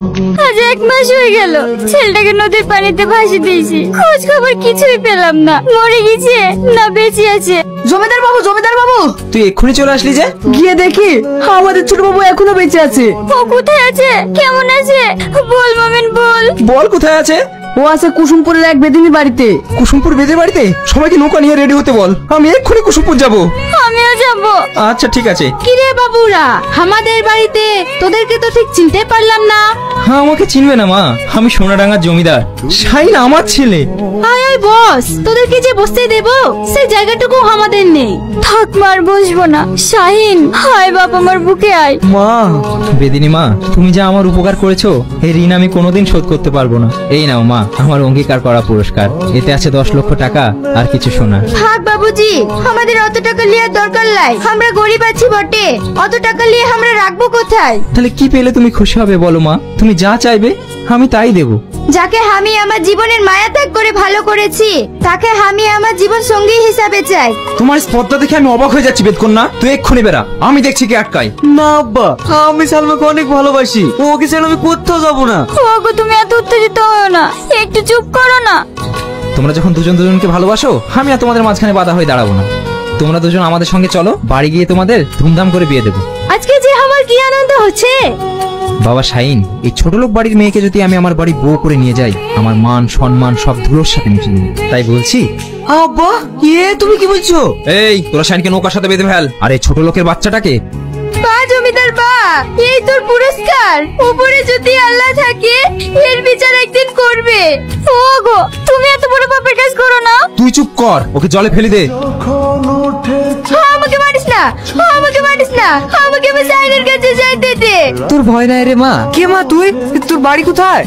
আজ 1 মাস হয়ে গেল ছেলেটাকে নদীর পানিতে ভাসিয়ে দিয়েছি, খোঁজ খবর কিছুই পেলাম না। মরে গেছে না বেঁচে আছে। জমিদার বাবু তুই এক্ষুনি চলে আসলি যে? গিয়ে দেখি আমাদের ছোট বাবু এখনো বেঁচে আছে। ও কোথায় আছে, কেমন আছে বল মামিন বল। বল কোথায় আছে? ও আছে কুসুমপুরের এক বেদিনীর বাড়িতে। কুসুমপুর বেদের বাড়িতে? সবাইকে নৌকা নিয়ে রেডি হতে বল, আমি এক্ষুনি কুসুমপুর যাবো। আমিও যাবো। আচ্ছা ঠিক আছে। কিরে বাবুরা, আমাদের বাড়িতে তোদেরকে তো ঠিক চিনতে পারলাম না। হ্যাঁ আমাকে চিনবে না মা, আমি সোনাডাঙ্গার জমিদার শাহিন, আমার ছেলে। আয় আয় বস, তোদেরকে যে বসতে দেব সেই জায়গাটুকু আমাদের নেই। থাক মার বসবো না। শাহিন হায় বাপ আমার বুকে আয়। মা বেদিনী মা, তুমি যা আমার উপকার করেছো এই ঋণ আমি কোনোদিন শোধ করতে পারবো না। এই নাও মা আমার অঙ্গীকার করা পুরস্কার, এতে আছে 10 লক্ষ টাকা আর কিছু সোনা। থাক বাবুজি, আমাদের অত টাকা লিয়ার দরকার নাই, আমরা গরিব আছি বটে, অত টাকা লিয়ে আমরা রাখবো কোথায়? তাহলে কি পেলে তুমি খুশি হবে বলো মা? তুমি যা চাইবে আমি তাই দেবো। যাকে আমি আমার জীবনের মায়া ত্যাগ করে ভালো করেছি তাকে আমি আমার জীবন সঙ্গী হিসাবে চাই। তোমার স্পর্ধা দেখে আমি অবাক হয়ে যাচ্ছি বেদকন্যা, তুই এক্ষুনি বেরা, আমি দেখছি কে আটকাই। না আব্বা, আমি সালমাকে অনেক ভালোবাসি, ওকে ছেড়ে আমি কোথাও যাবো না। ওগো তুমি এত উত্তেজিত হও না, একটু চুপ করো না। তোমরা যখন দুজন দুজনকে ভালোবাসো আমি আর তোমাদের মাঝখানে বাধা হয়ে দাঁড়াবো না। তোমরা দুজন আমাদের সঙ্গে চলো, বাড়ি গিয়ে তোমাদের ধুমধাম করে বিয়ে দেবো। আজকে যে আমার কি আনন্দ হচ্ছে। বাবা শাহিন, এই ছোট লোক বাড়ির মেয়েকে যদি আমি আমার বাড়ি বউ করে নিয়ে যাই আমার মান সম্মান সব ধুলোর সাথে মিশে যাবে। তাই বলছি আব্বা তুমি কি বলছো? এই তোরা শাহিনকে নৌকার সাথে বেঁধে ফেল, আর এই ছোট লোকের বাচ্চাটাকে। বা জমিদার বা, এই তোর পুরস্কার, উপরে যদি আল্লাহ থাকে এর বিচার একদিন করবে। ওগো তুমি এত বড় পাপের কাজ করো না। তুই চুপ কর, ওকে জলে ফেলে দে। আমাকে মারিস না, আমাকে মারিস না, আমাকে আমি সাইনের কাছে যাইতে দে। তোর ভয় নাই রে মা? কে মা তুই? তোর বাড়ি কোথায়?